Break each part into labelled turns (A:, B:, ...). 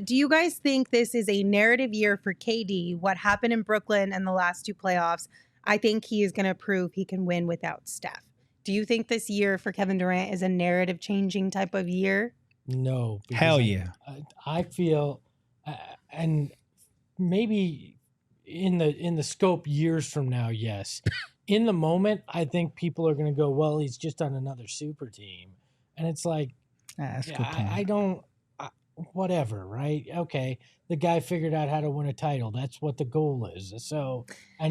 A: Do you guys think this is a narrative year for KD? What happened in Brooklyn and the last two playoffs, I think he is going to prove he can win without Steph. Do you think this year for Kevin Durant is a narrative changing type of year?
B: No.
C: Hell yeah.
B: I feel, and maybe in the scope years from now, yes. In the moment, I think people are going to go, well, he's just on another super team. And it's like, I don't, whatever, right? Okay. The guy figured out how to win a title. That's what the goal is. So, I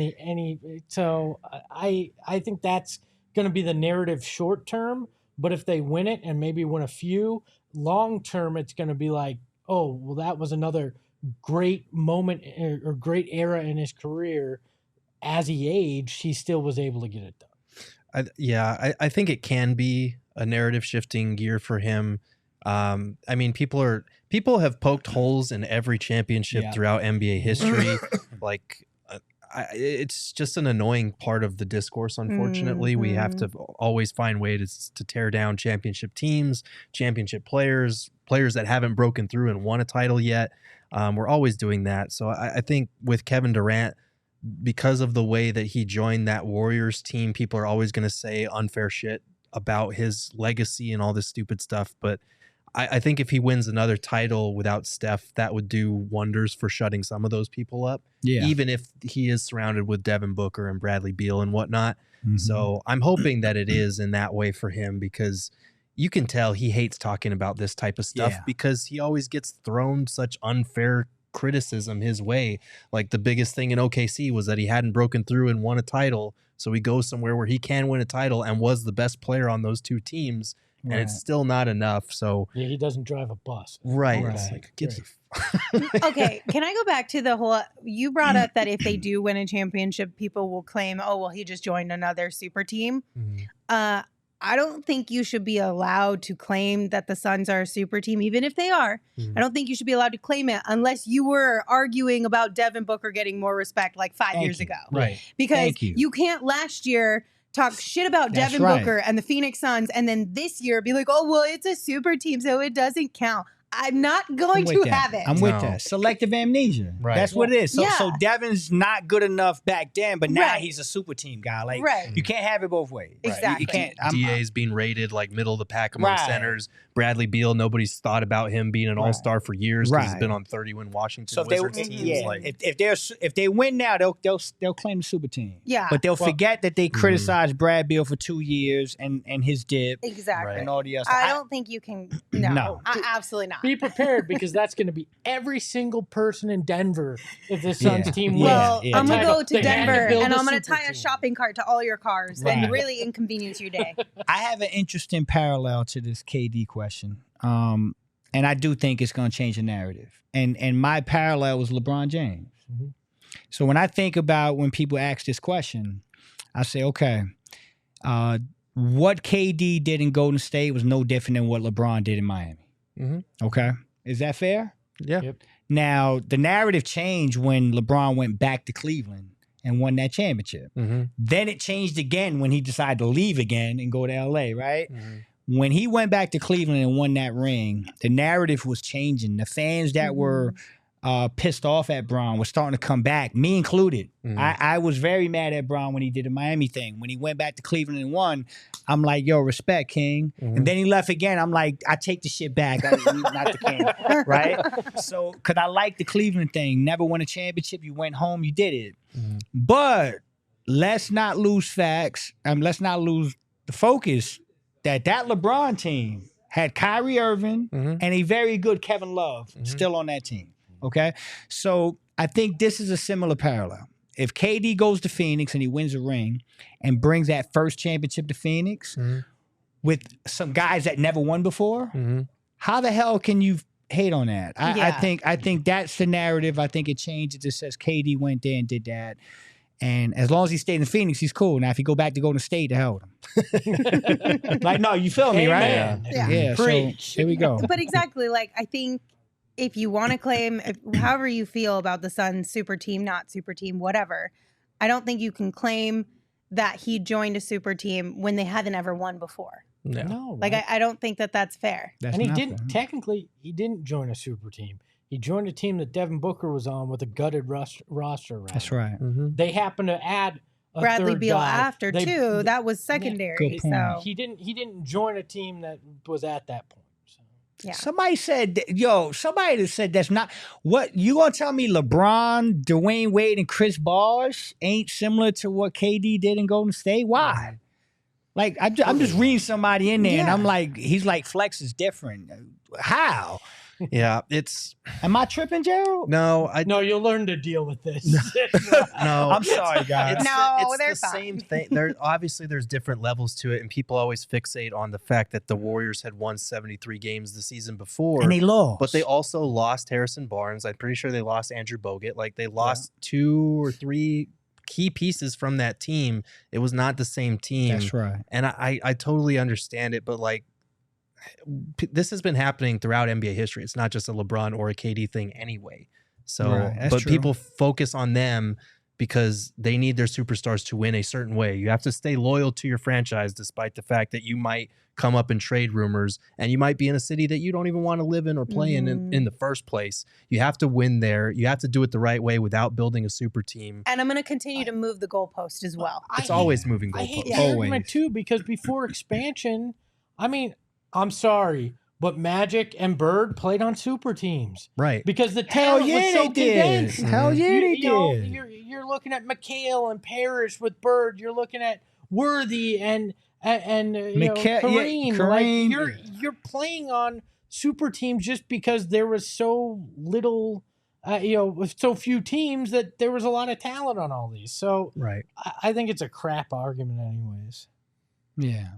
B: think that's going to be the narrative short term. But if they win it and maybe win a few, long term, it's going to be like, oh, well, that was another great moment or great era in his career. As he aged, he still was able to get it done.
D: I think it can be a narrative shifting year for him. I mean, people have poked holes in every championship throughout NBA history. Like, it's just an annoying part of the discourse. Unfortunately, we have to always find ways to tear down championship teams, championship players that haven't broken through and won a title yet. We're always doing that. So I think with Kevin Durant, because of the way that he joined that Warriors team, people are always going to say unfair shit about his legacy and all this stupid stuff. But I think if he wins another title without Steph, that would do wonders for shutting some of those people up. Yeah. Even if he is surrounded with Devin Booker and Bradley Beal and whatnot. Mm-hmm. So I'm hoping that it is in that way for him, because you can tell he hates talking about this type of stuff because he always gets thrown such unfair criticism his way. Like, the biggest thing in OKC was that he hadn't broken through and won a title. So he goes somewhere where he can win a title and was the best player on those two teams. And it's still not enough. So
B: he doesn't drive a bus.
D: Right. It's like,
A: okay. Can I go back to the whole, you brought up that if they do win a championship, people will claim, oh, well, he just joined another super team. Mm-hmm. I don't think you should be allowed to claim that the Suns are a super team, even if they are. Mm-hmm. I don't think you should be allowed to claim it unless you were arguing about Devin Booker getting more respect like 5 years ago.
D: Right.
A: Because you can't last year talk shit about Devin Booker and the Phoenix Suns, and then this year be like, oh, well, it's a super team, so it doesn't count. I'm not going to have it.
C: I'm with that. Selective amnesia. Right. That's what it is. So Devin's not good enough back then, but now he's a super team guy. Like, you can't have it both ways.
A: Exactly.
C: You can't.
D: DA's being rated like middle of the pack among centers. Bradley Beal, nobody's thought about him being an all-star for years because he's been on 30-win Washington Wizards teams.
C: If they win now, they'll claim the super team.
A: Yeah.
C: But they'll forget that they criticized Brad Beal for 2 years and his dip.
A: Exactly.
C: And all the other
A: I don't think you can. No. Absolutely not.
B: Be prepared, because that's going to be every single person in Denver if the Suns team wins.
A: Well, I'm going to go to Denver and I'm going to tie a shopping cart to all your cars and really inconvenience your day.
C: I have an interesting parallel to this KD question. And I do think it's going to change the narrative. And my parallel was LeBron James. Mm-hmm. So when I think about when people ask this question, I say, okay, what KD did in Golden State was no different than what LeBron did in Miami. Mm-hmm. Okay. Is that fair?
D: Yeah. Yep.
C: Now, the narrative changed when LeBron went back to Cleveland and won that championship. Mm-hmm. Then it changed again when he decided to leave again and go to LA, right? Mm-hmm. When he went back to Cleveland and won that ring, the narrative was changing. The fans that were pissed off at Bron was starting to come back, me included. Mm-hmm. I was very mad at Bron when he did the Miami thing. When he went back to Cleveland and won, I'm like, yo, respect, King. Mm-hmm. And then he left again. I'm like, I take the shit back. I'm not the King, right? So, because I like the Cleveland thing. Never won a championship. You went home. You did it. Mm-hmm. But let's not lose facts. Let's not lose the focus that LeBron team had Kyrie Irving and a very good Kevin Love still on that team. Okay, so I think this is a similar parallel. If KD goes to Phoenix and he wins a ring and brings that first championship to Phoenix with some guys that never won before, how the hell can you hate on that? I think that's the narrative. I think it changes. It says KD went there and did that. And as long as he stayed in Phoenix, he's cool. Now, if he go back to Golden State, to hell with him. Like, no, you feel me, right? Yeah. So here we go.
A: But exactly, like, I think if you want to claim, however you feel about the Suns super team, not super team, whatever, I don't think you can claim that he joined a super team when they haven't ever won before.
B: No,
A: Like,
B: right?
A: I don't think that that's fair.
C: That's
B: And he
C: not
B: didn't
C: fair.
B: technically. He didn't join a super team. He joined a team that Devin Booker was on with a gutted roster. Around
C: That's
B: him.
C: right.
B: They happened to add a
A: Bradley
B: third
A: Beal
B: guy.
A: after, too. That was secondary.
C: Good point.
A: So,
B: He didn't join a team that was at that point. So.
A: yeah.
C: Somebody said, somebody that said that's not what you gonna tell me. LeBron, Dwayne Wade, and Chris Bosh ain't similar to what KD did in Golden State. Why? Like I'm just reading somebody in there, and I'm like, he's like Flex is different. How?
D: Yeah, it's
C: Am I tripping, Gerald?
D: no,
B: No, you'll learn to deal with this.
D: no.
C: I'm sorry, guys.
D: It's
A: No, they're
D: the same
A: fine.
D: thing. Obviously there's different levels to it, and people always fixate on the fact that the Warriors had won 73 games the season before,
C: And they lost.
D: but they also lost Harrison Barnes. I'm pretty sure they lost Andrew Bogut. Like they lost 2 or 3 key pieces from that team. It was not the same team.
C: That's right.
D: And I totally understand it, but like this has been happening throughout NBA history. It's not just a LeBron or a KD thing anyway. So,
C: Right, that's
D: but
C: true.
D: people focus on them because they need their superstars to win a certain way. You have to stay loyal to your franchise despite the fact that you might come up in trade rumors and you might be in a city that you don't even want to live in or play in the first place. You have to win there. You have to do it the right way without building a super team.
A: And I'm going to continue to move the goalpost as well.
D: It's always moving
B: I hate
D: goalposts.
B: the argument too, because before expansion, I mean, I'm sorry, but Magic and Bird played on super teams.
D: Right.
B: Because the
C: Hell
B: talent was
C: yeah,
B: so
C: they did.
B: condensed.
C: Hell yeah, they
B: You know,
C: did.
B: you're looking at McHale and Parrish with Bird. You're looking at Worthy and you know, Kareem.
C: Kareem.
B: Like you're playing on super teams just because there was so little, with so few teams that there was a lot of talent on all these. So
D: Right.
B: I think it's a crap argument, anyways.
C: Yeah.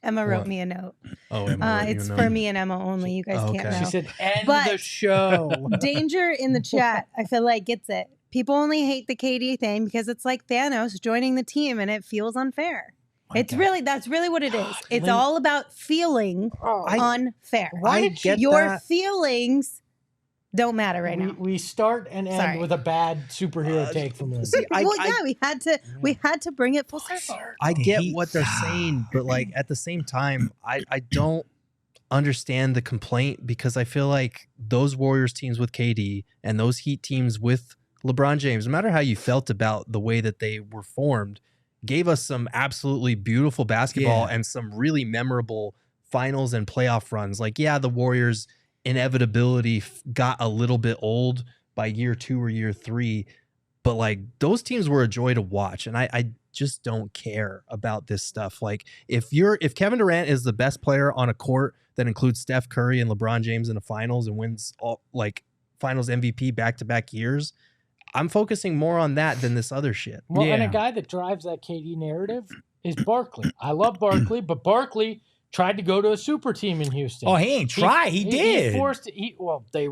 A: Emma wrote
D: What?
A: me a note.
D: Oh, Emma,
A: It's for me and Emma only. You guys
D: Oh,
A: can't
D: okay.
A: know.
B: She said, "End
A: But-
B: the show."
A: Danger in the chat, I feel like gets it. People only hate the KD thing because it's like Thanos joining the team and it feels unfair. That's really what it is. It's
B: Lynn-
A: all about feeling unfair.
B: Why did
D: get
A: Your
D: that.
A: feelings don't matter right now.
B: We start and end
A: Sorry.
B: with a bad superhero take from Lindsay.
D: See,
A: We had to bring it full circle.
D: I get
C: He-
D: what they're saying, but like at the same time, I don't understand the complaint because I feel like those Warriors teams with KD and those Heat teams with LeBron James, no matter how you felt about the way that they were formed, gave us some absolutely beautiful basketball and some really memorable finals and playoff runs. Like, yeah, the Warriors' inevitability got a little bit old by year 2 or year 3, but like those teams were a joy to watch. And I just don't care about this stuff. Like if Kevin Durant is the best player on a court that includes Steph Curry and LeBron James in the finals and wins all like finals MVP back-to-back years, I'm focusing more on that than this other shit.
B: Well, and a
C: Yeah.
B: guy that drives that KD narrative is Barkley. I love Barkley, but Barkley tried to go to a super team in Houston.
C: Oh, he ain't try. He did.
B: They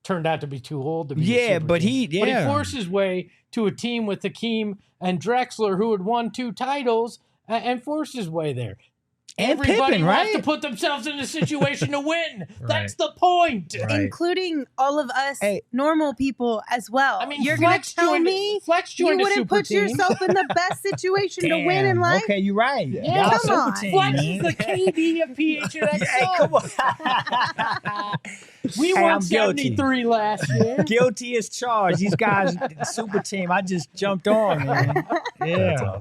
B: turned out to be too old to be.
C: Yeah,
B: a super
C: but
B: team.
C: he
B: But he forced his way to a team with Hakeem and Drexler, who had won 2 titles, and forced his way there.
C: And
B: Everybody
C: Pippen,
B: has
C: right?
B: to put themselves in a situation to win. That's the point.
D: Right.
A: Including all of us
C: Hey.
A: normal people as well.
B: I mean,
A: you're going
B: Flex
A: to tell
B: joined-
A: me
B: Flex
A: you
B: joined a
A: wouldn't
B: super
A: put
B: team.
A: yourself in the best situation to win in
C: Damn,
A: life?
C: Okay, you're right.
B: Yeah,
C: Y'all
A: come
C: super
A: on.
C: team,
B: Flex
C: man.
B: is the KD of PHNX.
C: Hey, come on.
B: We
C: Hey,
B: won
C: I'm guilty.
B: 73 last year.
C: Guilty as charged. These guys, super team. I just jumped on, man. Yeah.
D: That's awesome.